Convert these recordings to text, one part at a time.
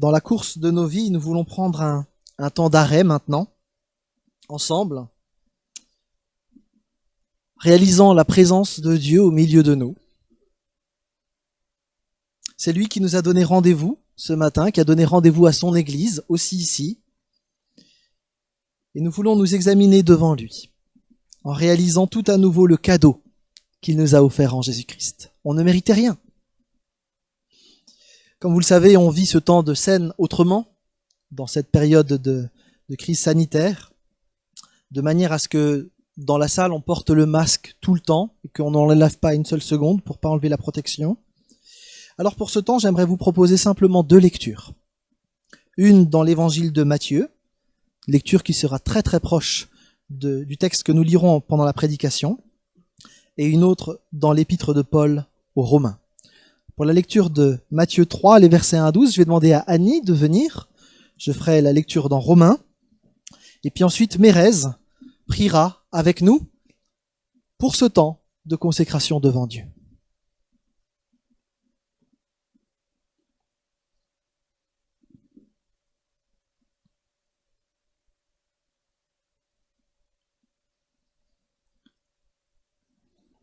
Dans la course de nos vies, nous voulons prendre un temps d'arrêt maintenant, ensemble, réalisant la présence de Dieu au milieu de nous. C'est lui qui nous a donné rendez-vous ce matin, qui a donné rendez-vous à son Église, aussi ici. Et nous voulons nous examiner devant lui, en réalisant tout à nouveau le cadeau qu'il nous a offert en Jésus-Christ. On ne méritait rien. Comme vous le savez, on vit ce temps de scène autrement, dans cette période de crise sanitaire, de manière à ce que dans la salle, on porte le masque tout le temps, et qu'on n'en lave pas une seule seconde pour pas enlever la protection. Alors pour ce temps, j'aimerais vous proposer simplement 2 lectures. Une dans l'évangile de Matthieu, lecture qui sera très très proche du texte que nous lirons pendant la prédication, et une autre dans l'épître de Paul aux Romains. Pour la lecture de Matthieu 3, les versets 1 à 12, je vais demander à Annie de venir. Je ferai la lecture dans Romains. Et puis ensuite, Mérez priera avec nous pour ce temps de consécration devant Dieu.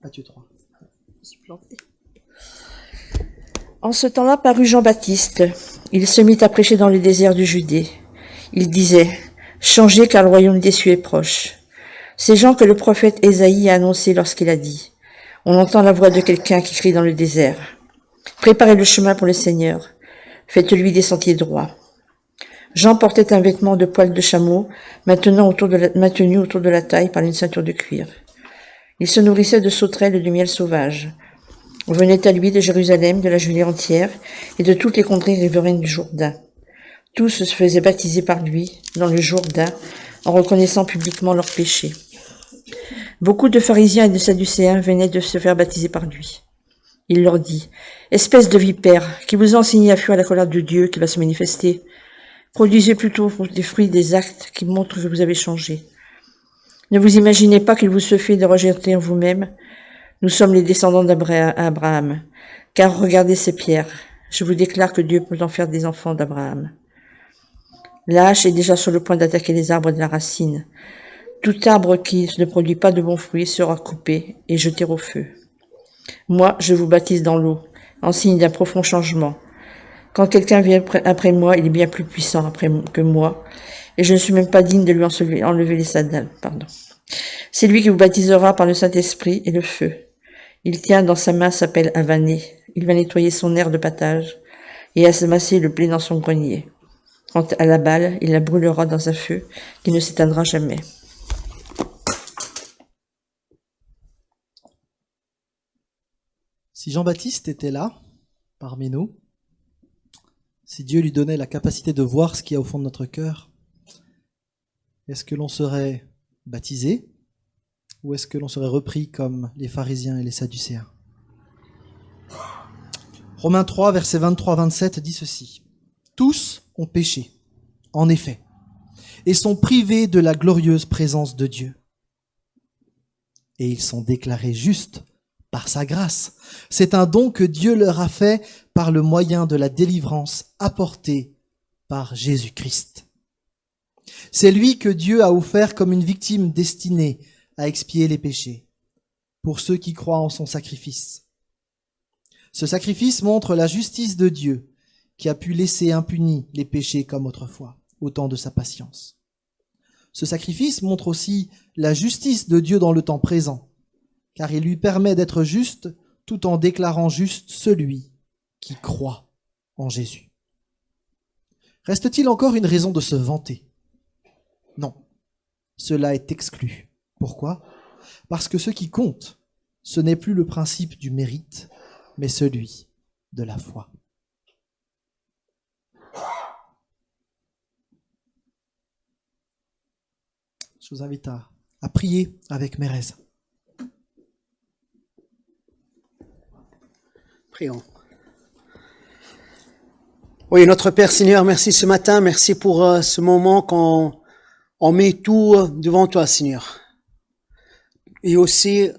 Matthieu 3. En ce temps-là parut Jean-Baptiste. Il se mit à prêcher dans le désert de Judée. Il disait, « Changez car le royaume des cieux est proche. » C'est Jean que le prophète Ésaïe a annoncé lorsqu'il a dit, « On entend la voix de quelqu'un qui crie dans le désert. Préparez le chemin pour le Seigneur. Faites-lui des sentiers droits. » Jean portait un vêtement de poil de chameau, maintenu autour de la taille par une ceinture de cuir. Il se nourrissait de sauterelles et de miel sauvage. On venait à lui de Jérusalem, de la Judée entière et de toutes les contrées riveraines du Jourdain. Tous se faisaient baptiser par lui dans le Jourdain en reconnaissant publiquement leurs péchés. Beaucoup de pharisiens et de sadducéens venaient de se faire baptiser par lui. Il leur dit, « Espèce de vipères, qui vous a enseigné à fuir la colère de Dieu qui va se manifester, produisez plutôt des fruits des actes qui montrent que vous avez changé. Ne vous imaginez pas qu'il vous suffit de rejeter en vous-même. Nous sommes les descendants d'Abraham, car regardez ces pierres. Je vous déclare que Dieu peut en faire des enfants d'Abraham. La hache est déjà sur le point d'attaquer les arbres de la racine. Tout arbre qui ne produit pas de bons fruits sera coupé et jeté au feu. Moi, je vous baptise dans l'eau, en signe d'un profond changement. Quand quelqu'un vient après moi, il est bien plus puissant que moi, et je ne suis même pas digne de lui enlever les sandales. C'est lui qui vous baptisera par le Saint-Esprit et le feu. Il tient dans sa main sa pelle avanée. Il va nettoyer son aire de pâtage et amasser le blé dans son grenier. Quant à la balle, il la brûlera dans un feu qui ne s'éteindra jamais. Si Jean-Baptiste était là, parmi nous, si Dieu lui donnait la capacité de voir ce qu'il y a au fond de notre cœur, est-ce que l'on serait baptisé ou est-ce que l'on serait repris comme les pharisiens et les sadducéens? Romains 3, versets 23-27 dit ceci. « Tous ont péché, en effet, et sont privés de la glorieuse présence de Dieu. Et ils sont déclarés justes par sa grâce. C'est un don que Dieu leur a fait par le moyen de la délivrance apportée par Jésus-Christ. C'est lui que Dieu a offert comme une victime destinée à expier les péchés, pour ceux qui croient en son sacrifice. Ce sacrifice montre la justice de Dieu, qui a pu laisser impunis les péchés comme autrefois, au temps de sa patience. Ce sacrifice montre aussi la justice de Dieu dans le temps présent, car il lui permet d'être juste tout en déclarant juste celui qui croit en Jésus. Reste-t-il encore une raison de se vanter? Non, cela est exclu. Pourquoi? Parce que ce qui compte, ce n'est plus le principe du mérite, mais celui de la foi. Je vous invite à prier avec Mérez. Prions. Oui, notre Père Seigneur, merci ce matin, merci pour ce moment qu'on met tout devant toi, Seigneur. Et aussi,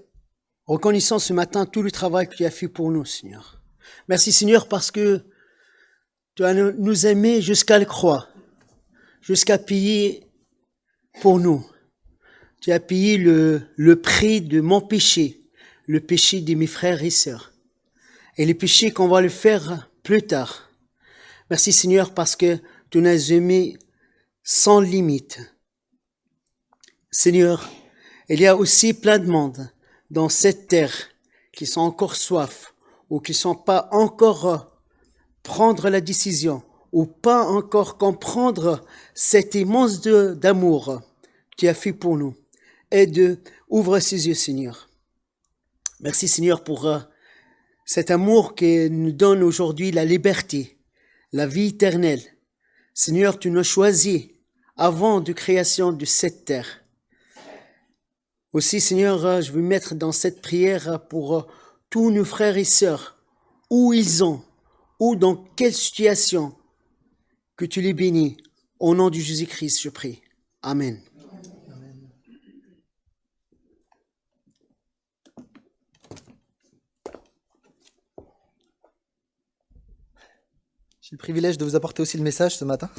reconnaissant ce matin tout le travail que tu as fait pour nous, Seigneur. Merci, Seigneur, parce que Tu as nous aimé jusqu'à la croix, jusqu'à payer pour nous. Tu as payé le prix de mon péché, le péché de mes frères et sœurs, et les péchés qu'on va le faire plus tard. Merci Seigneur parce que tu nous as aimés sans limite. Seigneur, il y a aussi plein de monde dans cette terre qui sont encore soif ou qui ne sont pas encore prendre la décision ou pas encore comprendre cet immense d'amour que tu as fait pour nous. Aide, ouvre ses yeux, Seigneur. Merci, Seigneur, pour cet amour qui nous donne aujourd'hui la liberté, la vie éternelle. Seigneur, tu nous as choisis avant de création de cette terre. Aussi, Seigneur, je veux mettre dans cette prière pour tous nos frères et sœurs, où ils sont, ou dans quelle situation, que tu les bénis. Au nom de Jésus-Christ, je prie. Amen. J'ai le privilège de vous apporter aussi le message ce matin.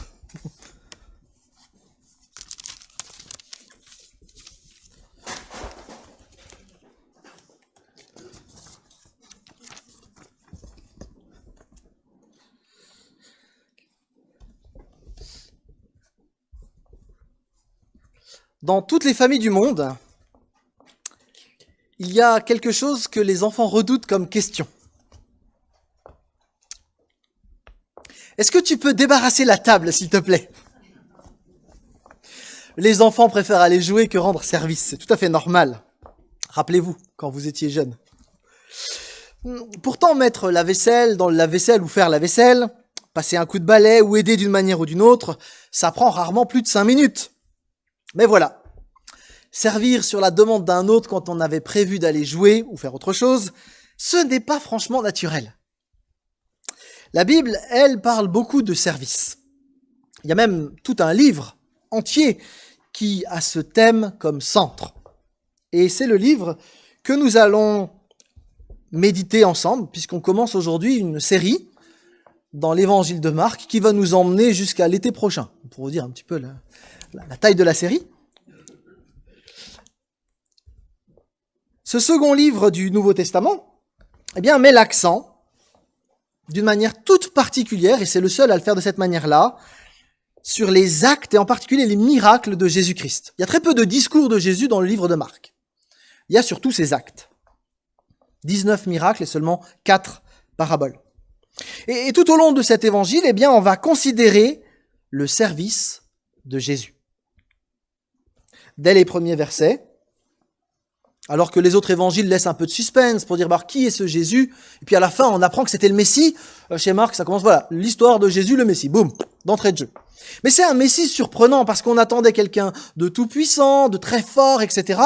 Dans toutes les familles du monde, il y a quelque chose que les enfants redoutent comme question. Est-ce que tu peux débarrasser la table, s'il te plaît? Les enfants préfèrent aller jouer que rendre service. C'est tout à fait normal. Rappelez-vous, quand vous étiez jeune. Pourtant, mettre la vaisselle dans le lave-vaisselle ou faire la vaisselle, passer un coup de balai ou aider d'une manière ou d'une autre, ça prend rarement plus de 5 minutes. Mais voilà, servir sur la demande d'un autre quand on avait prévu d'aller jouer ou faire autre chose, ce n'est pas franchement naturel. La Bible, elle, parle beaucoup de service. Il y a même tout un livre entier qui a ce thème comme centre. Et c'est le livre que nous allons méditer ensemble, puisqu'on commence aujourd'hui une série dans l'évangile de Marc qui va nous emmener jusqu'à l'été prochain, pour vous dire un petit peu la taille de la série. Ce second livre du Nouveau Testament, eh bien, met l'accent d'une manière toute particulière, et c'est le seul à le faire de cette manière-là, sur les actes et en particulier les miracles de Jésus-Christ. Il y a très peu de discours de Jésus dans le livre de Marc. Il y a surtout ses actes. 19 miracles et seulement 4 paraboles. Et tout au long de cet évangile, eh bien, on va considérer le service de Jésus. Dès les premiers versets, alors que les autres évangiles laissent un peu de suspense pour dire qui est ce Jésus, et puis à la fin on apprend que c'était le Messie. Chez Marc ça commence, voilà, l'histoire de Jésus le Messie, boum, d'entrée de jeu. Mais c'est un Messie surprenant parce qu'on attendait quelqu'un de tout puissant, de très fort, etc.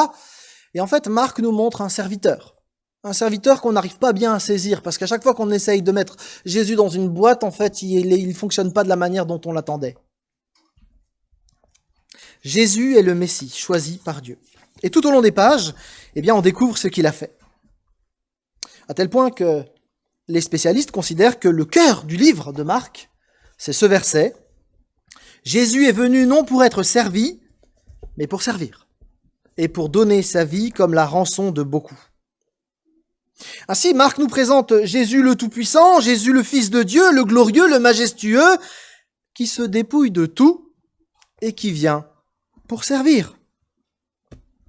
Et en fait Marc nous montre un serviteur qu'on n'arrive pas bien à saisir, parce qu'à chaque fois qu'on essaye de mettre Jésus dans une boîte, en fait il fonctionne pas de la manière dont on l'attendait. Jésus est le Messie, choisi par Dieu. Et tout au long des pages, eh bien, on découvre ce qu'il a fait. À tel point que les spécialistes considèrent que le cœur du livre de Marc, c'est ce verset. Jésus est venu non pour être servi, mais pour servir, et pour donner sa vie comme la rançon de beaucoup. Ainsi, Marc nous présente Jésus le Tout-Puissant, Jésus le Fils de Dieu, le glorieux, le majestueux, qui se dépouille de tout et qui vient pour servir.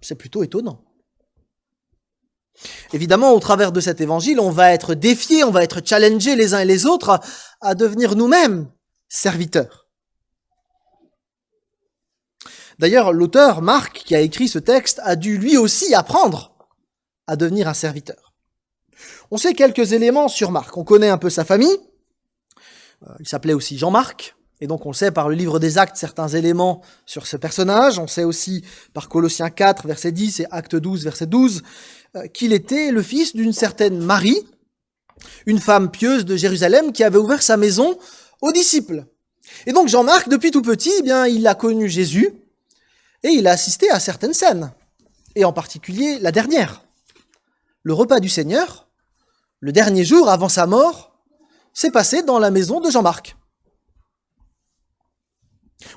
C'est plutôt étonnant. Évidemment, au travers de cet évangile, on va être défiés, on va être challengés les uns et les autres à devenir nous-mêmes serviteurs. D'ailleurs, l'auteur, Marc, qui a écrit ce texte, a dû lui aussi apprendre à devenir un serviteur. On sait quelques éléments sur Marc. On connaît un peu sa famille. Il s'appelait aussi Jean-Marc. Et donc on sait par le livre des Actes certains éléments sur ce personnage. On sait aussi par Colossiens 4, verset 10 et Actes 12, verset 12, qu'il était le fils d'une certaine Marie, une femme pieuse de Jérusalem qui avait ouvert sa maison aux disciples. Et donc Jean-Marc, depuis tout petit, eh bien, il a connu Jésus et il a assisté à certaines scènes. Et en particulier la dernière. Le repas du Seigneur, le dernier jour avant sa mort, s'est passé dans la maison de Jean-Marc.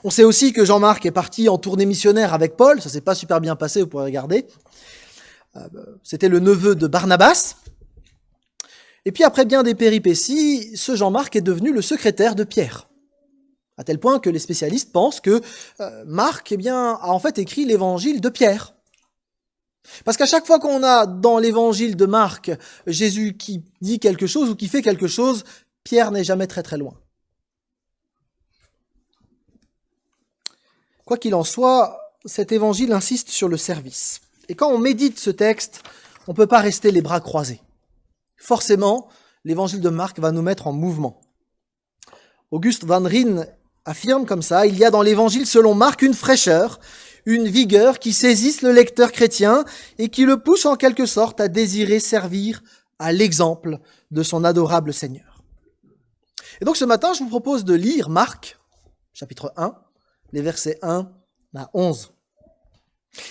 On sait aussi que Jean-Marc est parti en tournée missionnaire avec Paul, ça s'est pas super bien passé, vous pourrez regarder. C'était le neveu de Barnabas. Et puis après bien des péripéties, ce Jean-Marc est devenu le secrétaire de Pierre. À tel point que les spécialistes pensent que Marc a en fait écrit l'évangile de Pierre. Parce qu'à chaque fois qu'on a dans l'évangile de Marc Jésus qui dit quelque chose ou qui fait quelque chose, Pierre n'est jamais très très loin. Quoi qu'il en soit, cet évangile insiste sur le service. Et quand on médite ce texte, on ne peut pas rester les bras croisés. Forcément, l'évangile de Marc va nous mettre en mouvement. Auguste Van Rijn affirme comme ça, il y a dans l'évangile selon Marc une fraîcheur, une vigueur qui saisissent le lecteur chrétien et qui le pousse en quelque sorte à désirer servir à l'exemple de son adorable Seigneur. Et donc ce matin, je vous propose de lire Marc, chapitre 1, les versets 1 à 11.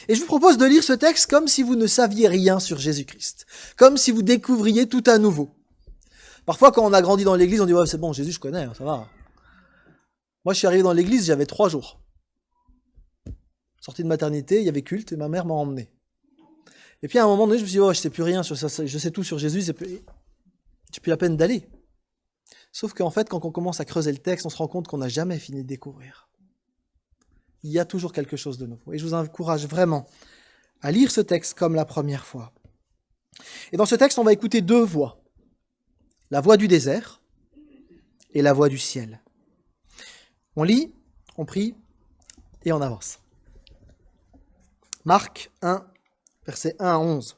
Et je vous propose de lire ce texte comme si vous ne saviez rien sur Jésus-Christ, comme si vous découvriez tout à nouveau. Parfois, quand on a grandi dans l'église, on dit « Ouais, c'est bon, Jésus, je connais, ça va. » Moi, je suis arrivé dans l'église, j'avais 3 jours. Sorti de maternité, il y avait culte et ma mère m'a emmené. Et puis à un moment donné, je me suis dit « Oh, je sais plus rien sur ça, je sais tout sur Jésus, j'ai plus la peine d'aller. » Sauf qu'en fait, quand on commence à creuser le texte, on se rend compte qu'on n'a jamais fini de découvrir. Il y a toujours quelque chose de nouveau. Et je vous encourage vraiment à lire ce texte comme la première fois. Et dans ce texte, on va écouter 2 voix. La voix du désert et la voix du ciel. On lit, on prie et on avance. Marc 1, versets 1 à 11.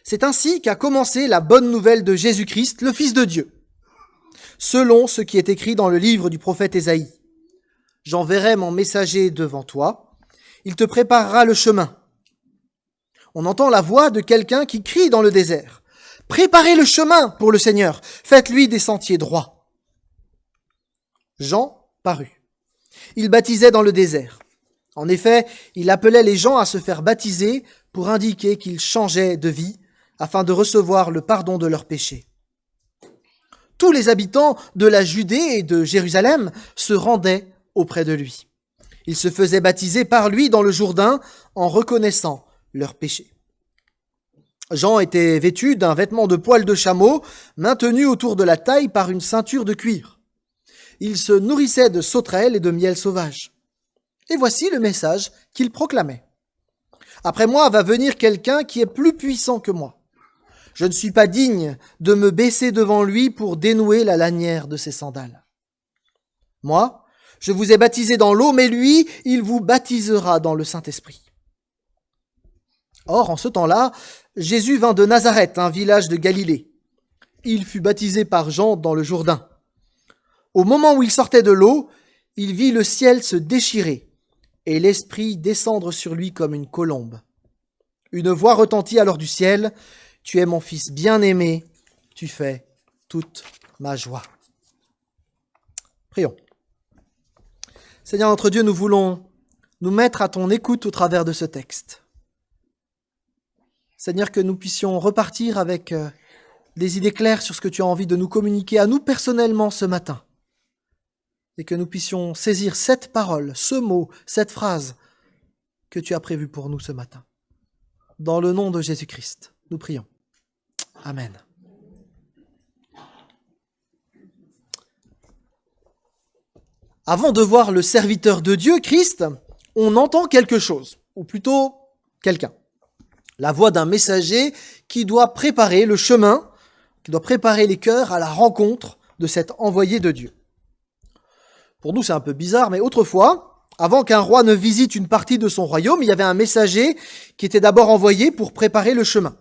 C'est ainsi qu'a commencé la bonne nouvelle de Jésus-Christ, le Fils de Dieu, selon ce qui est écrit dans le livre du prophète Ésaïe. J'enverrai mon messager devant toi, il te préparera le chemin. On entend la voix de quelqu'un qui crie dans le désert. Préparez le chemin pour le Seigneur, faites-lui des sentiers droits. Jean parut. Il baptisait dans le désert. En effet, il appelait les gens à se faire baptiser pour indiquer qu'ils changeaient de vie afin de recevoir le pardon de leurs péchés. Tous les habitants de la Judée et de Jérusalem se rendaient auprès de lui. Ils se faisaient baptiser par lui dans le Jourdain en reconnaissant leurs péchés. Jean était vêtu d'un vêtement de poil de chameau maintenu autour de la taille par une ceinture de cuir. Il se nourrissait de sauterelles et de miel sauvage. Et voici le message qu'il proclamait. Après moi va venir quelqu'un qui est plus puissant que moi. Je ne suis pas digne de me baisser devant lui pour dénouer la lanière de ses sandales. Moi, je vous ai baptisé dans l'eau, mais lui, il vous baptisera dans le Saint-Esprit. Or, en ce temps-là, Jésus vint de Nazareth, un village de Galilée. Il fut baptisé par Jean dans le Jourdain. Au moment où il sortait de l'eau, il vit le ciel se déchirer et l'Esprit descendre sur lui comme une colombe. Une voix retentit alors du ciel, « Tu es mon Fils bien-aimé, tu fais toute ma joie. » Prions. Seigneur notre Dieu, nous voulons nous mettre à ton écoute au travers de ce texte. Seigneur, que nous puissions repartir avec des idées claires sur ce que tu as envie de nous communiquer à nous personnellement ce matin. Et que nous puissions saisir cette parole, ce mot, cette phrase que tu as prévue pour nous ce matin. Dans le nom de Jésus-Christ, nous prions. Amen. Avant de voir le serviteur de Dieu, Christ, on entend quelque chose, ou plutôt quelqu'un. La voix d'un messager qui doit préparer le chemin, qui doit préparer les cœurs à la rencontre de cet envoyé de Dieu. Pour nous, c'est un peu bizarre, mais autrefois, avant qu'un roi ne visite une partie de son royaume, il y avait un messager qui était d'abord envoyé pour préparer le chemin.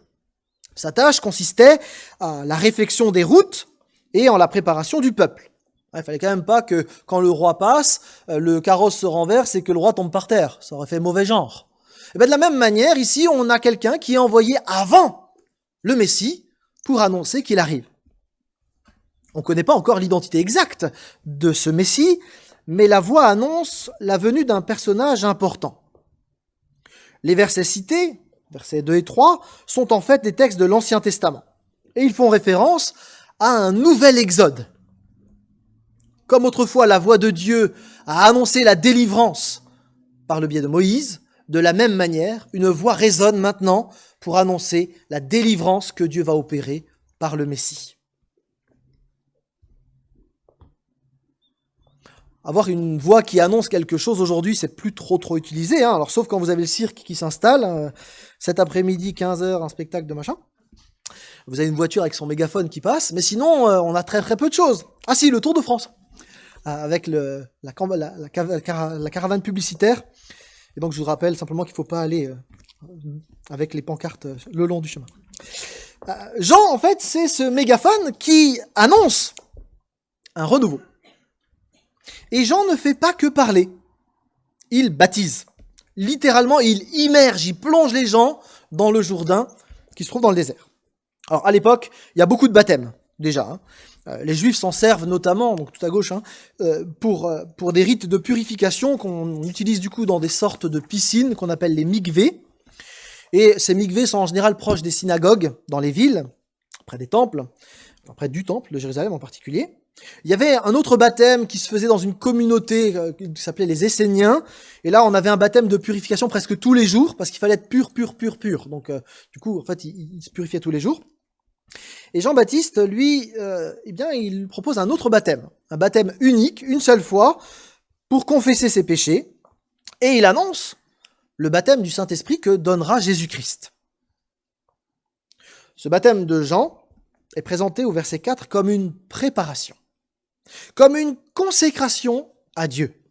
Sa tâche consistait à la réflexion des routes et en la préparation du peuple. Il fallait quand même pas que, quand le roi passe, le carrosse se renverse et que le roi tombe par terre. Ça aurait fait mauvais genre. Et bien de la même manière, ici, on a quelqu'un qui est envoyé avant le Messie pour annoncer qu'il arrive. On ne connaît pas encore l'identité exacte de ce Messie, mais la voix annonce la venue d'un personnage important. Les versets cités, versets 2 et 3, sont en fait des textes de l'Ancien Testament. Et ils font référence à un nouvel exode. Comme autrefois la voix de Dieu a annoncé la délivrance par le biais de Moïse, de la même manière, une voix résonne maintenant pour annoncer la délivrance que Dieu va opérer par le Messie. Avoir une voix qui annonce quelque chose aujourd'hui, c'est plus trop utilisé, hein. Alors sauf quand vous avez le cirque qui s'installe, cet après-midi, 15h, un spectacle de machin. Vous avez une voiture avec son mégaphone qui passe, mais sinon, on a très peu de choses. Ah si, le Tour de France, avec la caravane publicitaire. Et donc je vous rappelle simplement qu'il ne faut pas aller avec les pancartes le long du chemin. Jean, en fait, c'est ce mégaphone qui annonce un renouveau. Et Jean ne fait pas que parler, il baptise. Littéralement, il immerge, il plonge les gens dans le Jourdain qui se trouve dans le désert. Alors à l'époque, il y a beaucoup de baptêmes, déjà. Les Juifs s'en servent notamment, donc tout à gauche, pour des rites de purification qu'on utilise du coup dans des sortes de piscines qu'on appelle les mikvés. Et ces mikvés sont en général proches des synagogues, dans les villes, près des temples, près du temple de Jérusalem en particulier. Il y avait un autre baptême qui se faisait dans une communauté qui s'appelait les Esséniens. Et là, on avait un baptême de purification presque tous les jours, parce qu'il fallait être pur. Donc, du coup, en fait, il se purifiait tous les jours. Et Jean-Baptiste, lui, il propose un autre baptême. Un baptême unique, une seule fois, pour confesser ses péchés. Et il annonce le baptême du Saint-Esprit que donnera Jésus-Christ. Ce baptême de Jean est présenté au verset 4 comme une préparation, comme une consécration à Dieu.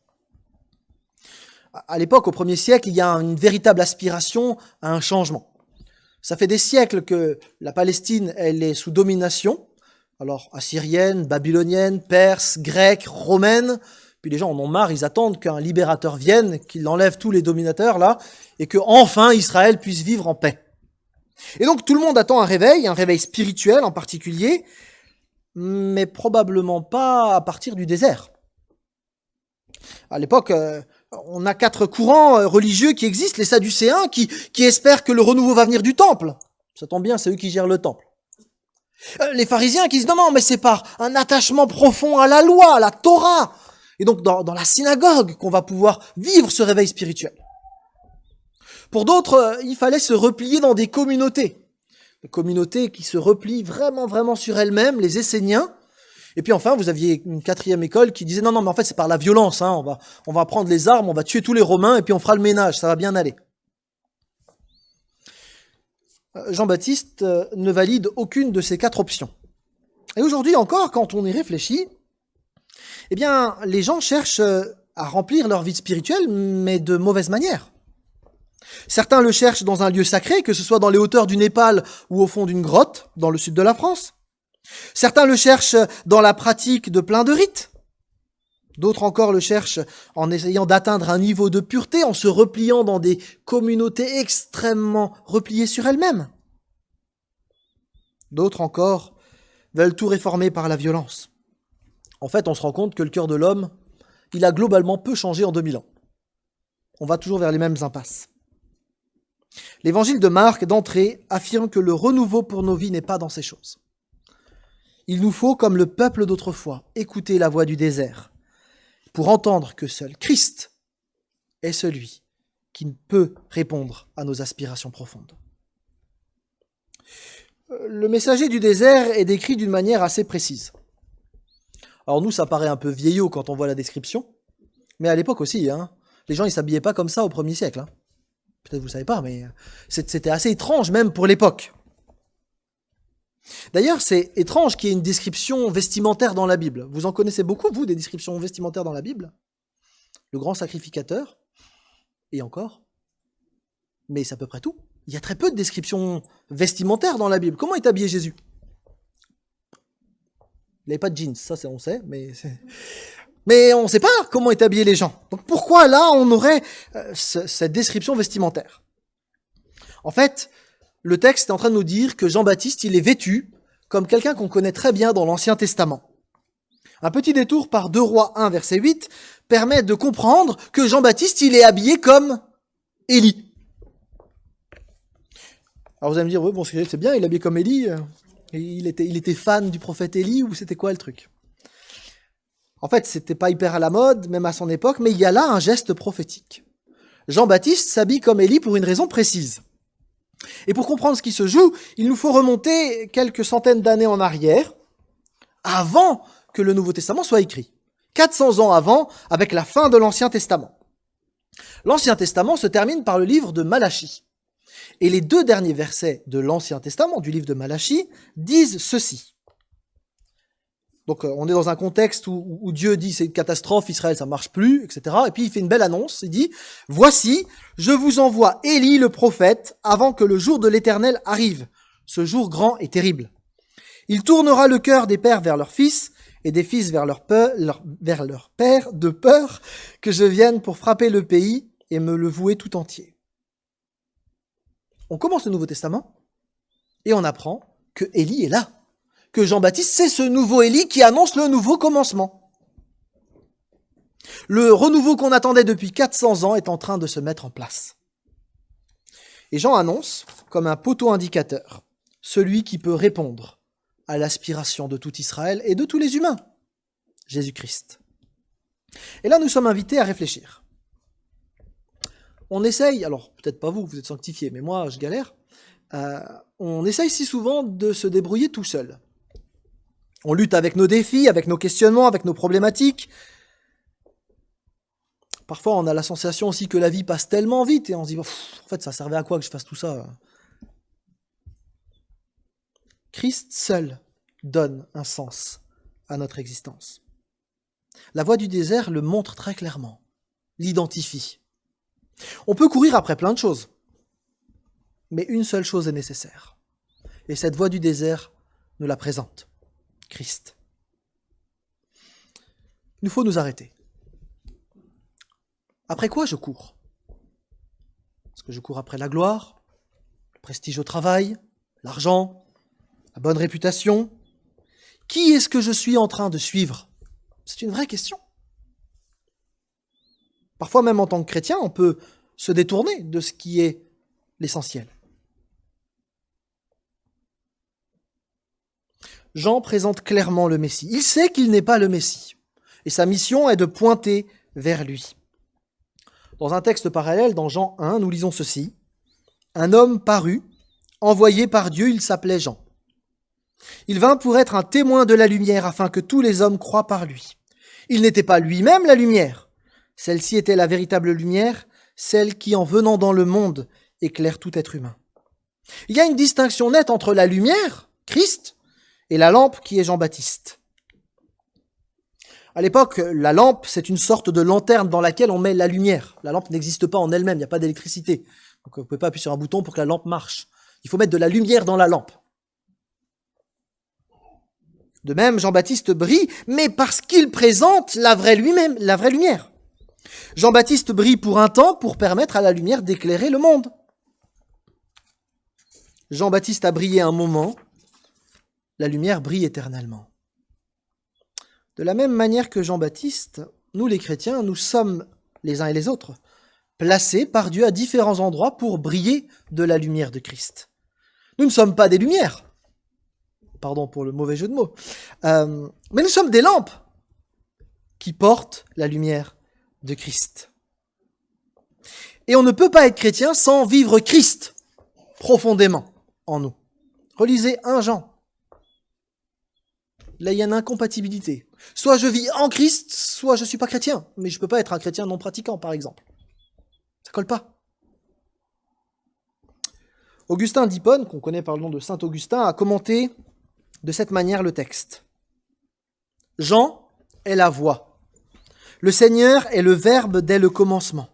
À l'époque, au 1er siècle, il y a une véritable aspiration à un changement. Ça fait des siècles que la Palestine, elle est sous domination, alors assyrienne, babylonienne, perse, grecque, romaine, puis les gens en ont marre, ils attendent qu'un libérateur vienne, qu'il enlève tous les dominateurs là, et que enfin Israël puisse vivre en paix. Et donc tout le monde attend un réveil spirituel en particulier, mais probablement pas à partir du désert. À l'époque, on a 4 courants religieux qui existent, les Sadducéens qui espèrent que le renouveau va venir du temple. Ça tombe bien, c'est eux qui gèrent le temple. Les pharisiens qui disent non, mais c'est par un attachement profond à la loi, à la Torah, et donc dans la synagogue qu'on va pouvoir vivre ce réveil spirituel. Pour d'autres, il fallait se replier dans des communautés qui se replient vraiment sur elles-mêmes, les Esséniens. Et puis enfin, vous aviez une 4e école qui disait non, mais en fait c'est par la violence, hein. On va prendre les armes, on va tuer tous les Romains et puis on fera le ménage, ça va bien aller. Jean-Baptiste ne valide aucune de ces 4 options. Et aujourd'hui encore, quand on y réfléchit, eh bien, les gens cherchent à remplir leur vie spirituelle, mais de mauvaise manière. Certains le cherchent dans un lieu sacré, que ce soit dans les hauteurs du Népal ou au fond d'une grotte, dans le sud de la France. Certains le cherchent dans la pratique de plein de rites. D'autres encore le cherchent en essayant d'atteindre un niveau de pureté, en se repliant dans des communautés extrêmement repliées sur elles-mêmes. D'autres encore veulent tout réformer par la violence. En fait, on se rend compte que le cœur de l'homme, il a globalement peu changé en 2000 ans. On va toujours vers les mêmes impasses. L'évangile de Marc, d'entrée, affirme que le renouveau pour nos vies n'est pas dans ces choses. Il nous faut, comme le peuple d'autrefois, écouter la voix du désert, pour entendre que seul Christ est celui qui peut répondre à nos aspirations profondes. Le messager du désert est décrit d'une manière assez précise. Alors nous, ça paraît un peu vieillot quand on voit la description, mais à l'époque aussi, les gens ils s'habillaient pas comme ça au 1er siècle. Peut-être vous ne savez pas, mais c'était assez étrange même pour l'époque. D'ailleurs, c'est étrange qu'il y ait une description vestimentaire dans la Bible. Vous en connaissez beaucoup, vous, des descriptions vestimentaires dans la Bible ? Le grand sacrificateur, et encore. Mais c'est à peu près tout. Il y a très peu de descriptions vestimentaires dans la Bible. Comment est habillé Jésus ? Il n'avait pas de jeans, ça on sait, mais on ne sait pas comment est habillé les gens. Donc pourquoi là on aurait cette description vestimentaire ? En fait, le texte est en train de nous dire que Jean-Baptiste, il est vêtu comme quelqu'un qu'on connaît très bien dans l'Ancien Testament. Un petit détour par 2 Rois 1, verset 8, permet de comprendre que Jean-Baptiste, il est habillé comme Élie. Alors vous allez me dire, oui, bon, c'est bien, il est habillé comme Élie. Il était fan du prophète Élie, ou c'était quoi le truc ? En fait, c'était pas hyper à la mode, même à son époque, mais il y a là un geste prophétique. Jean-Baptiste s'habille comme Élie pour une raison précise. Et pour comprendre ce qui se joue, il nous faut remonter quelques centaines d'années en arrière, avant que le Nouveau Testament soit écrit. 400 ans avant, avec la fin de l'Ancien Testament. L'Ancien Testament se termine par le livre de Malachie. Et les 2 derniers versets de l'Ancien Testament, du livre de Malachie, disent ceci. Donc on est dans un contexte où Dieu dit c'est une catastrophe, Israël ça marche plus, etc. Et puis il fait une belle annonce, il dit « Voici, je vous envoie Élie le prophète avant que le jour de l'Éternel arrive, ce jour grand et terrible. Il tournera le cœur des pères vers leurs fils et des fils vers leurs pères, de peur que je vienne pour frapper le pays et me le vouer tout entier. » On commence le Nouveau Testament et on apprend que Élie est là, que Jean-Baptiste, c'est ce nouveau Élie qui annonce le nouveau commencement. Le renouveau qu'on attendait depuis 400 ans est en train de se mettre en place. Et Jean annonce, comme un poteau indicateur, celui qui peut répondre à l'aspiration de tout Israël et de tous les humains, Jésus-Christ. Et là, nous sommes invités à réfléchir. On essaye, alors peut-être pas vous, vous êtes sanctifiés, mais moi, je galère, on essaye si souvent de se débrouiller tout seul. On lutte avec nos défis, avec nos questionnements, avec nos problématiques. Parfois, on a la sensation aussi que la vie passe tellement vite et on se dit, en fait, ça servait à quoi que je fasse tout ça? Christ seul donne un sens à notre existence. La voie du désert le montre très clairement, l'identifie. On peut courir après plein de choses, mais une seule chose est nécessaire. Et cette voie du désert nous la présente. Christ. Il nous faut nous arrêter. Après quoi je cours? Est-ce que je cours après la gloire, le prestige au travail, l'argent, la bonne réputation? Qui est-ce que je suis en train de suivre? C'est une vraie question. Parfois, même en tant que chrétien, on peut se détourner de ce qui est l'essentiel. Jean présente clairement le Messie. Il sait qu'il n'est pas le Messie. Et sa mission est de pointer vers lui. Dans un texte parallèle, dans Jean 1, nous lisons ceci. Un homme parut, envoyé par Dieu, il s'appelait Jean. Il vint pour être un témoin de la lumière, afin que tous les hommes croient par lui. Il n'était pas lui-même la lumière. Celle-ci était la véritable lumière, celle qui, en venant dans le monde, éclaire tout être humain. Il y a une distinction nette entre la lumière, Christ, et la lampe qui est Jean-Baptiste. À l'époque, la lampe, c'est une sorte de lanterne dans laquelle on met la lumière. La lampe n'existe pas en elle-même, il n'y a pas d'électricité. Donc vous ne pouvez pas appuyer sur un bouton pour que la lampe marche. Il faut mettre de la lumière dans la lampe. De même, Jean-Baptiste brille, mais parce qu'il présente la vraie lumière. Jean-Baptiste brille pour un temps pour permettre à la lumière d'éclairer le monde. Jean-Baptiste a brillé un moment, la lumière brille éternellement. De la même manière que Jean-Baptiste, nous les chrétiens, nous sommes les uns et les autres placés par Dieu à différents endroits pour briller de la lumière de Christ. Nous ne sommes pas des lumières, pardon pour le mauvais jeu de mots, mais nous sommes des lampes qui portent la lumière de Christ. Et on ne peut pas être chrétien sans vivre Christ profondément en nous. Relisez 1 Jean. Là, il y a une incompatibilité. Soit je vis en Christ, soit je ne suis pas chrétien. Mais je ne peux pas être un chrétien non pratiquant, par exemple. Ça colle pas. Augustin d'Hippone, qu'on connaît par le nom de Saint Augustin, a commenté de cette manière le texte. Jean est la voix. Le Seigneur est le Verbe dès le commencement.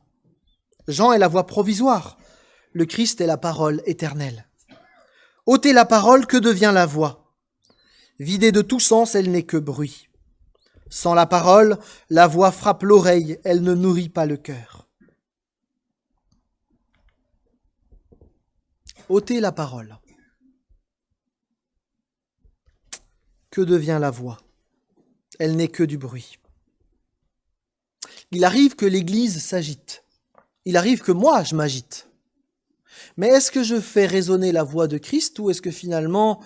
Jean est la voix provisoire. Le Christ est la parole éternelle. Ôtez la parole, que devient la voix? Vidée de tout sens, elle n'est que bruit. Sans la parole, la voix frappe l'oreille, elle ne nourrit pas le cœur. Ôtez la parole. Que devient la voix? Elle n'est que du bruit. Il arrive que l'Église s'agite. Il arrive que moi, je m'agite. Mais est-ce que je fais résonner la voix de Christ ou est-ce que finalement,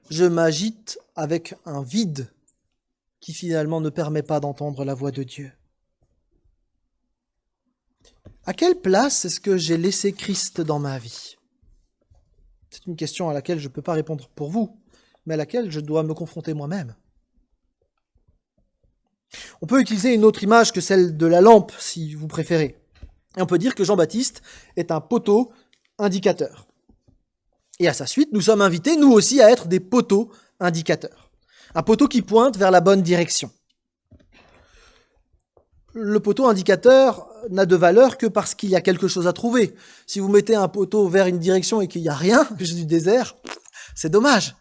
je m'agite avec un vide qui finalement ne permet pas d'entendre la voix de Dieu. À quelle place est-ce que j'ai laissé Christ dans ma vie? C'est une question à laquelle je ne peux pas répondre pour vous, mais à laquelle je dois me confronter moi-même. On peut utiliser une autre image que celle de la lampe, si vous préférez. Et on peut dire que Jean-Baptiste est un poteau indicateur. Et à sa suite, nous sommes invités, nous aussi, à être des poteaux indicateurs. Un poteau qui pointe vers la bonne direction. Le poteau indicateur n'a de valeur que parce qu'il y a quelque chose à trouver. Si vous mettez un poteau vers une direction et qu'il n'y a rien, juste du désert, c'est dommage.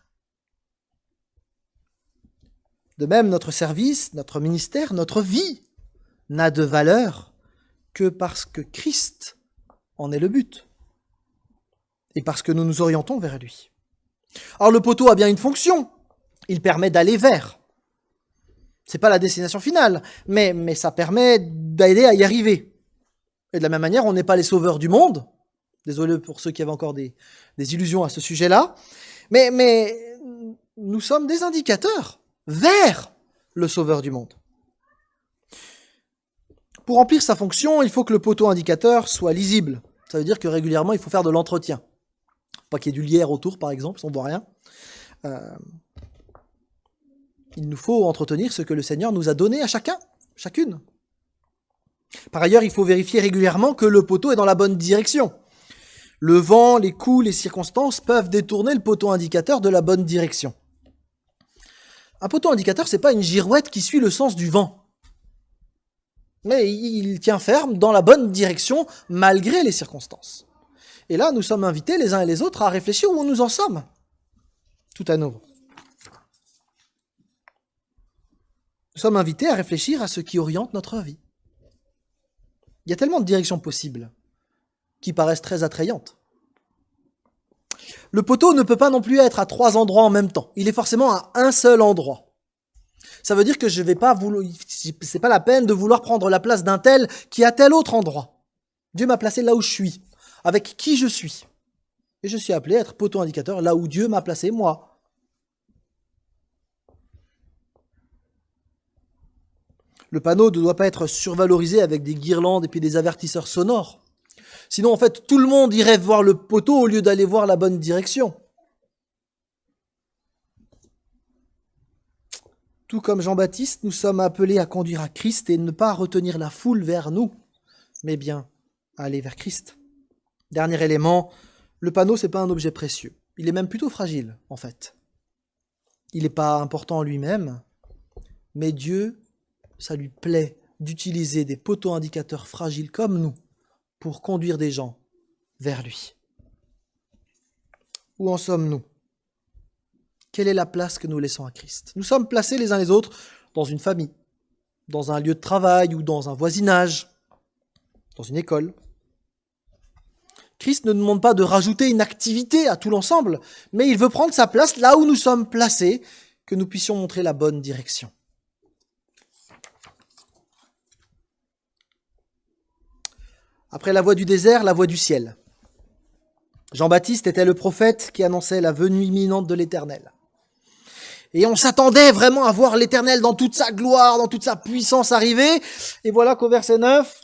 De même, notre service, notre ministère, notre vie n'a de valeur que parce que Christ en est le but et parce que nous nous orientons vers lui. Alors le poteau a bien une fonction, il permet d'aller vers. C'est pas la destination finale, mais ça permet d'aider à y arriver. Et de la même manière, on n'est pas les sauveurs du monde. Désolé pour ceux qui avaient encore des illusions à ce sujet-là. Mais nous sommes des indicateurs vers le sauveur du monde. Pour remplir sa fonction, il faut que le poteau indicateur soit lisible. Ça veut dire que régulièrement, il faut faire de l'entretien. Pas qu'il y ait du lierre autour, par exemple, si on ne voit rien. Il nous faut entretenir ce que le Seigneur nous a donné à chacune. Par ailleurs, il faut vérifier régulièrement que le poteau est dans la bonne direction. Le vent, les coups, les circonstances peuvent détourner le poteau indicateur de la bonne direction. Un poteau indicateur, c'est pas une girouette qui suit le sens du vent. Mais il tient ferme dans la bonne direction malgré les circonstances. Et là, nous sommes invités les uns et les autres à réfléchir où nous en sommes. Tout à nouveau. Nous sommes invités à réfléchir à ce qui oriente notre vie. Il y a tellement de directions possibles qui paraissent très attrayantes. Le poteau ne peut pas non plus être à 3 endroits en même temps. Il est forcément à un seul endroit. Ça veut dire que c'est pas la peine de vouloir prendre la place d'un tel qui est à tel autre endroit. Dieu m'a placé là où je suis, avec qui je suis. Et je suis appelé à être poteau indicateur là où Dieu m'a placé, moi. Le panneau ne doit pas être survalorisé avec des guirlandes et puis des avertisseurs sonores. Sinon, en fait, tout le monde irait voir le poteau au lieu d'aller voir la bonne direction. Tout comme Jean-Baptiste, nous sommes appelés à conduire à Christ et ne pas retenir la foule vers nous, mais bien à aller vers Christ. Dernier élément, le panneau, c'est pas un objet précieux. Il est même plutôt fragile, en fait. Il n'est pas important en lui-même, mais Dieu, ça lui plaît d'utiliser des poteaux indicateurs fragiles comme nous pour conduire des gens vers lui. Où en sommes-nous? Quelle est la place que nous laissons à Christ? Nous sommes placés les uns les autres dans une famille, dans un lieu de travail ou dans un voisinage, dans une école. Christ ne nous demande pas de rajouter une activité à tout l'ensemble, mais il veut prendre sa place là où nous sommes placés, que nous puissions montrer la bonne direction. Après la voix du désert, la voix du ciel. Jean-Baptiste était le prophète qui annonçait la venue imminente de l'Éternel. Et on s'attendait vraiment à voir l'Éternel dans toute sa gloire, dans toute sa puissance arriver. Et voilà qu'au verset 9,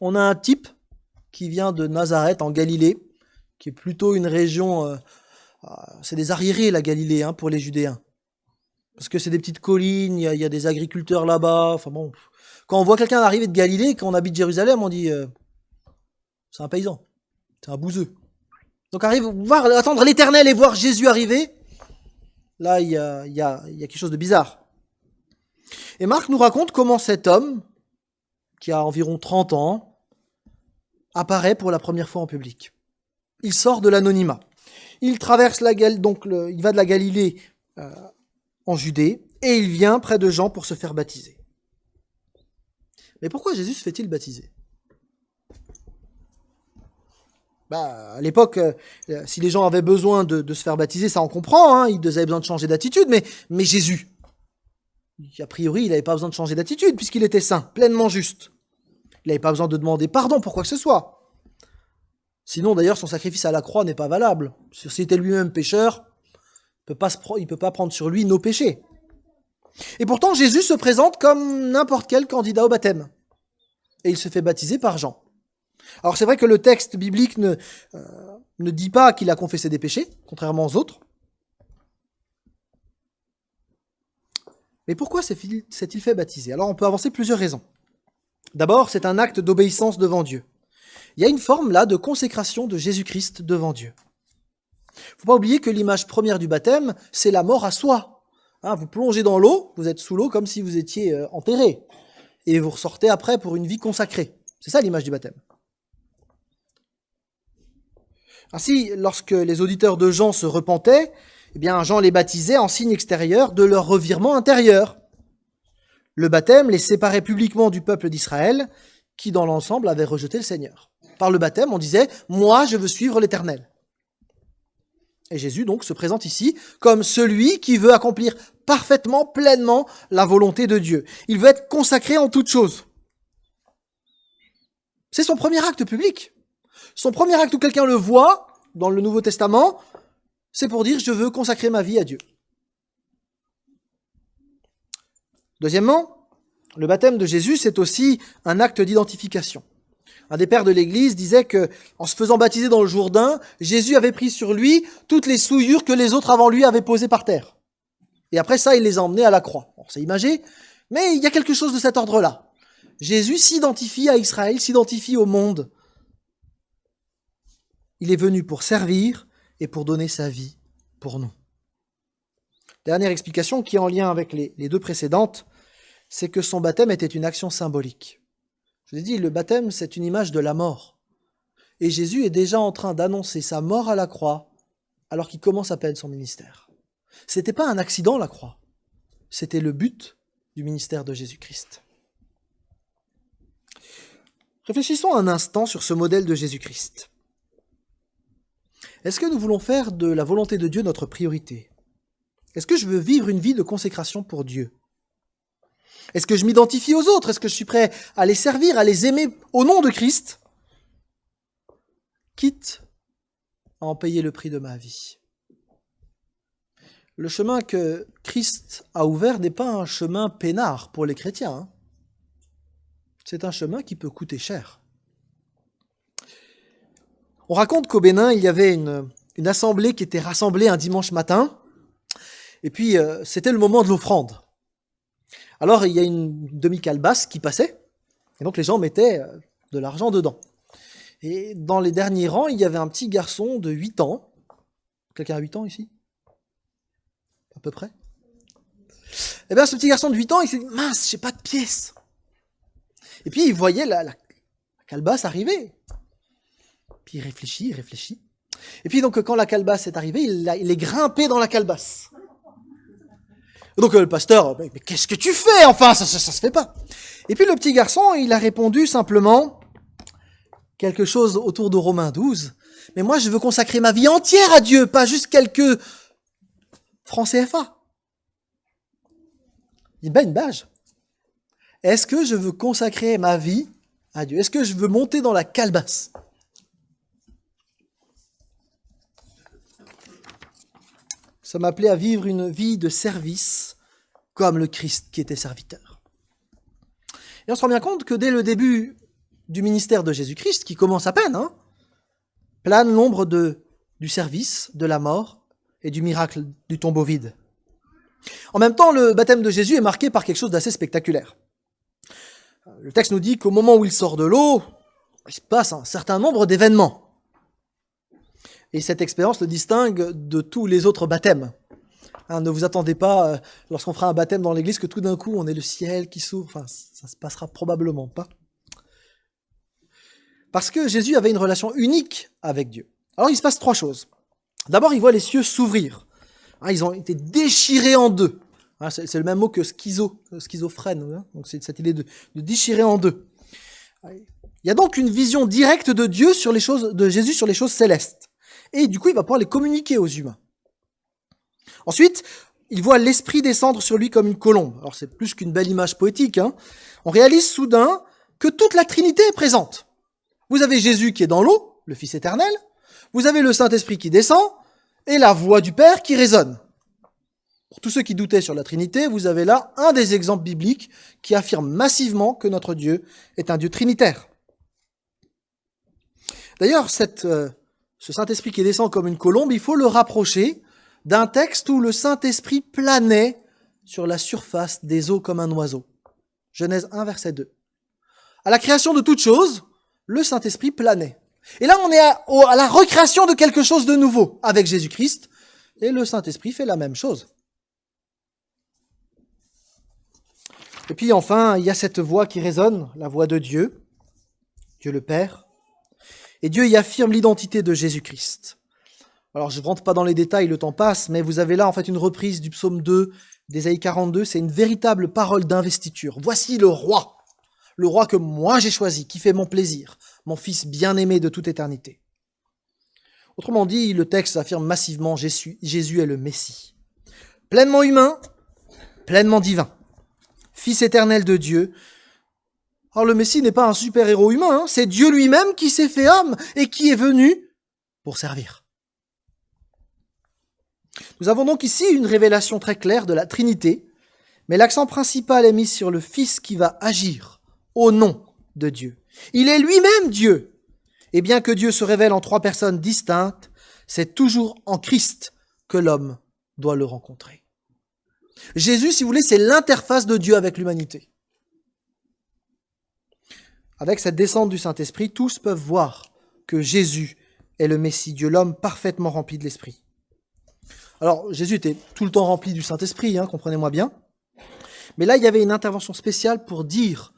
on a un type qui vient de Nazareth en Galilée, qui est plutôt une région, c'est des arriérés la Galilée pour les Judéens. Parce que c'est des petites collines, il y a des agriculteurs là-bas. Enfin bon, quand on voit quelqu'un arriver de Galilée, quand on habite Jérusalem, on dit c'est un paysan, c'est un bouseux. Donc attendre l'Éternel et voir Jésus arriver, là il y a quelque chose de bizarre. Et Marc nous raconte comment cet homme, qui a environ 30 ans, apparaît pour la première fois en public. Il sort de l'anonymat. Il traverse il va de la Galilée en Judée, et il vient près de Jean pour se faire baptiser. Mais pourquoi Jésus se fait-il baptiser? À l'époque, si les gens avaient besoin de se faire baptiser, ça on comprend, ils avaient besoin de changer d'attitude, mais Jésus, a priori, il n'avait pas besoin de changer d'attitude, puisqu'il était saint, pleinement juste. Il n'avait pas besoin de demander pardon pour quoi que ce soit. Sinon, d'ailleurs, son sacrifice à la croix n'est pas valable. S'il était lui-même pécheur, il ne peut pas prendre sur lui nos péchés. Et pourtant, Jésus se présente comme n'importe quel candidat au baptême. Et il se fait baptiser par Jean. Alors c'est vrai que le texte biblique ne dit pas qu'il a confessé des péchés, contrairement aux autres. Mais pourquoi s'est-il fait baptiser? Alors on peut avancer plusieurs raisons. D'abord, c'est un acte d'obéissance devant Dieu. Il y a une forme là de consécration de Jésus-Christ devant Dieu. Il ne faut pas oublier que l'image première du baptême, c'est la mort à soi. Vous plongez dans l'eau, vous êtes sous l'eau comme si vous étiez enterré. Et vous ressortez après pour une vie consacrée. C'est ça l'image du baptême. Ainsi, lorsque les auditeurs de Jean se repentaient, eh bien Jean les baptisait en signe extérieur de leur revirement intérieur. Le baptême les séparait publiquement du peuple d'Israël, qui dans l'ensemble avait rejeté le Seigneur. Par le baptême, on disait « Moi, je veux suivre l'Éternel ». Et Jésus donc se présente ici comme celui qui veut accomplir parfaitement, pleinement la volonté de Dieu. Il veut être consacré en toutes choses. C'est son premier acte public. Son premier acte où quelqu'un le voit dans le Nouveau Testament, c'est pour dire « Je veux consacrer ma vie à Dieu ». Deuxièmement, le baptême de Jésus, c'est aussi un acte d'identification. Un des pères de l'Église disait que, en se faisant baptiser dans le Jourdain, Jésus avait pris sur lui toutes les souillures que les autres avant lui avaient posées par terre. Et après ça, il les a emmenés à la croix. Bon, c'est imagé, mais il y a quelque chose de cet ordre-là. Jésus s'identifie à Israël, s'identifie au monde. Il est venu pour servir et pour donner sa vie pour nous. Dernière explication qui est en lien avec les deux précédentes, c'est que son baptême était une action symbolique. Je vous ai dit, le baptême, c'est une image de la mort. Et Jésus est déjà en train d'annoncer sa mort à la croix, alors qu'il commence à peine son ministère. C'était pas un accident, la croix. C'était le but du ministère de Jésus-Christ. Réfléchissons un instant sur ce modèle de Jésus-Christ. Est-ce que nous voulons faire de la volonté de Dieu notre priorité? Est-ce que je veux vivre une vie de consécration pour Dieu? Est-ce que je m'identifie aux autres? Est-ce que je suis prêt à les servir, à les aimer au nom de Christ, quitte à en payer le prix de ma vie? Le chemin que Christ a ouvert n'est pas un chemin peinard pour les chrétiens. C'est un chemin qui peut coûter cher. On raconte qu'au Bénin, il y avait une assemblée qui était rassemblée un dimanche matin, et puis c'était le moment de l'offrande. Alors, il y a une demi-calebasse qui passait, et donc les gens mettaient de l'argent dedans. Et dans les derniers rangs, il y avait un petit garçon de 8 ans. Quelqu'un a 8 ans ici? À peu près? Eh bien, ce petit garçon de 8 ans, il s'est dit « Mince, j'ai pas de pièces !» Et puis, il voyait la calebasse arriver. Puis il réfléchit. Et puis, donc, quand la calebasse est arrivée, il est grimpé dans la calebasse. Donc le pasteur, mais qu'est-ce que tu fais? Enfin, ça se fait pas. Et puis le petit garçon, il a répondu simplement quelque chose autour de Romains 12. Mais moi, je veux consacrer ma vie entière à Dieu, pas juste quelques francs CFA. Il dit, une bâche. Est-ce que je veux consacrer ma vie à Dieu? Est-ce que je veux monter dans la calebasse? Ça m'appelait à vivre une vie de service comme le Christ qui était serviteur. Et on se rend bien compte que dès le début du ministère de Jésus-Christ, qui commence à peine, plane l'ombre du service, de la mort et du miracle du tombeau vide. En même temps, le baptême de Jésus est marqué par quelque chose d'assez spectaculaire. Le texte nous dit qu'au moment où il sort de l'eau, il se passe un certain nombre d'événements. Et cette expérience le distingue de tous les autres baptêmes. Ne vous attendez pas, lorsqu'on fera un baptême dans l'église, que tout d'un coup, on ait le ciel qui s'ouvre. Enfin, ça se passera probablement pas. Parce que Jésus avait une relation unique avec Dieu. Alors, il se passe 3 choses. D'abord, il voit les cieux s'ouvrir. Ils ont été déchirés en deux. C'est le même mot que schizophrène. Donc, c'est cette idée de déchirer en deux. Il y a donc une vision directe de Dieu de Jésus sur les choses célestes. Et du coup, il va pouvoir les communiquer aux humains. Ensuite, il voit l'Esprit descendre sur lui comme une colombe. Alors, c'est plus qu'une belle image poétique. On réalise soudain que toute la Trinité est présente. Vous avez Jésus qui est dans l'eau, le Fils éternel. Vous avez le Saint-Esprit qui descend et la voix du Père qui résonne. Pour tous ceux qui doutaient sur la Trinité, vous avez là un des exemples bibliques qui affirme massivement que notre Dieu est un Dieu trinitaire. D'ailleurs, ce Saint-Esprit qui descend comme une colombe, il faut le rapprocher d'un texte où le Saint-Esprit planait sur la surface des eaux comme un oiseau. Genèse 1, verset 2. À la création de toute chose, le Saint-Esprit planait. Et là, on est à la recréation de quelque chose de nouveau avec Jésus-Christ, et le Saint-Esprit fait la même chose. Et puis enfin, il y a cette voix qui résonne, la voix de Dieu, Dieu le Père, et Dieu y affirme l'identité de Jésus-Christ. Alors je ne rentre pas dans les détails, le temps passe, mais vous avez là en fait une reprise du psaume 2, d'Ésaïe 42, c'est une véritable parole d'investiture. Voici le roi que moi j'ai choisi, qui fait mon plaisir, mon fils bien-aimé de toute éternité. Autrement dit, le texte affirme massivement Jésus est le Messie. Pleinement humain, pleinement divin. Fils éternel de Dieu. Alors le Messie n'est pas un super-héros humain, c'est Dieu lui-même qui s'est fait homme et qui est venu pour servir. Nous avons donc ici une révélation très claire de la Trinité, mais l'accent principal est mis sur le Fils qui va agir au nom de Dieu. Il est lui-même Dieu. Et bien que Dieu se révèle en trois personnes distinctes, c'est toujours en Christ que l'homme doit le rencontrer. Jésus, si vous voulez, c'est l'interface de Dieu avec l'humanité. Avec cette descente du Saint-Esprit, tous peuvent voir que Jésus est le Messie, Dieu, l'homme parfaitement rempli de l'Esprit. Alors, Jésus était tout le temps rempli du Saint-Esprit, comprenez-moi bien. Mais là, il y avait une intervention spéciale pour dire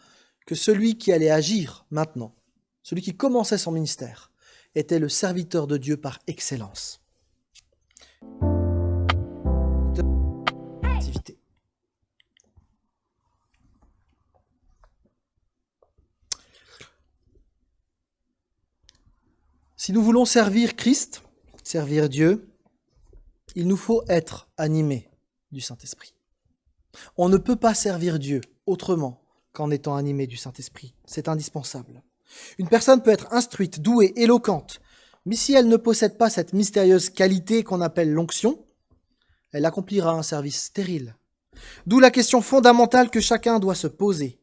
que celui qui allait agir maintenant, celui qui commençait son ministère, était le serviteur de Dieu par excellence. Si nous voulons servir Christ, servir Dieu, il nous faut être animés du Saint-Esprit. On ne peut pas servir Dieu autrement qu'en étant animé du Saint-Esprit. C'est indispensable. Une personne peut être instruite, douée, éloquente, mais si elle ne possède pas cette mystérieuse qualité qu'on appelle l'onction, elle accomplira un service stérile. D'où la question fondamentale que chacun doit se poser.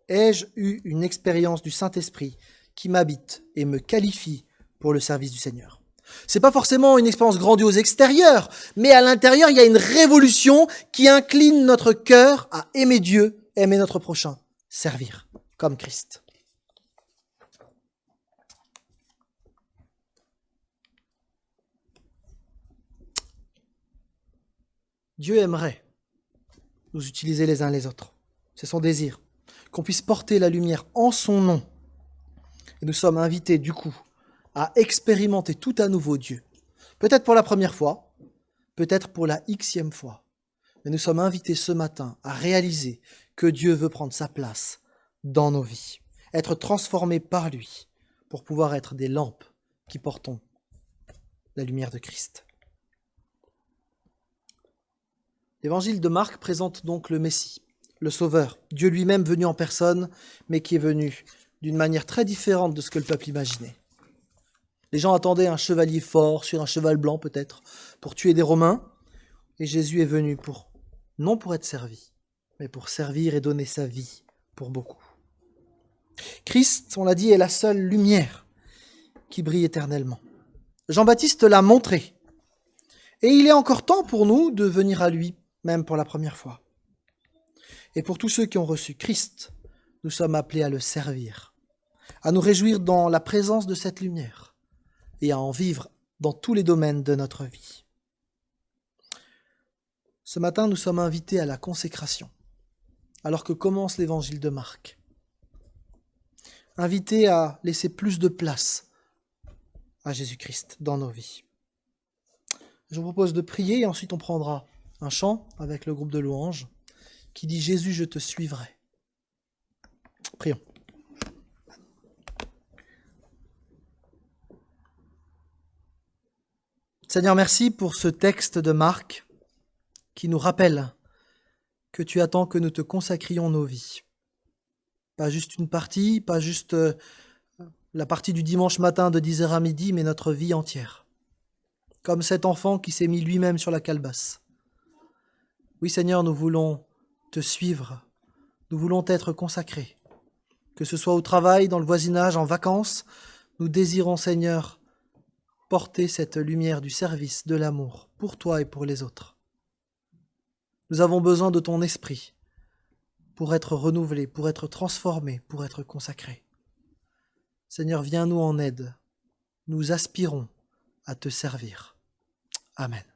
Ai-je eu une expérience du Saint-Esprit qui m'habite et me qualifie pour le service du Seigneur? C'est pas forcément une expérience grandiose extérieure, mais à l'intérieur, il y a une révolution qui incline notre cœur à aimer Dieu, aimer notre prochain, servir comme Christ. Dieu aimerait nous utiliser les uns les autres. C'est son désir, qu'on puisse porter la lumière en son nom. Et nous sommes invités, du coup, à expérimenter tout à nouveau Dieu. Peut-être pour la première fois, peut-être pour la xème fois. Mais nous sommes invités ce matin à réaliser que Dieu veut prendre sa place dans nos vies, être transformés par lui pour pouvoir être des lampes qui portons la lumière de Christ. L'évangile de Marc présente donc le Messie, le Sauveur, Dieu lui-même venu en personne, mais qui est venu d'une manière très différente de ce que le peuple imaginait. Les gens attendaient un chevalier fort, sur un cheval blanc peut-être, pour tuer des Romains. Et Jésus est venu non pour être servi, mais pour servir et donner sa vie pour beaucoup. Christ, on l'a dit, est la seule lumière qui brille éternellement. Jean-Baptiste l'a montré. Et il est encore temps pour nous de venir à lui, même pour la première fois. Et pour tous ceux qui ont reçu Christ, nous sommes appelés à le servir, à nous réjouir dans la présence de cette lumière, et à en vivre dans tous les domaines de notre vie. Ce matin, nous sommes invités à la consécration, alors que commence l'évangile de Marc. Invités à laisser plus de place à Jésus-Christ dans nos vies. Je vous propose de prier et ensuite on prendra un chant avec le groupe de louanges qui dit « Jésus, je te suivrai ». Prions. Seigneur, merci pour ce texte de Marc qui nous rappelle que tu attends que nous te consacrions nos vies. Pas juste une partie, pas juste la partie du dimanche matin de 10h à midi, mais notre vie entière. Comme cet enfant qui s'est mis lui-même sur la calebasse. Oui Seigneur, nous voulons te suivre, nous voulons t'être consacrés. Que ce soit au travail, dans le voisinage, en vacances, nous désirons Seigneur porter cette lumière du service, de l'amour, pour toi et pour les autres. Nous avons besoin de ton esprit pour être renouvelés, pour être transformés, pour être consacrés. Seigneur, viens nous en aide. Nous aspirons à te servir. Amen.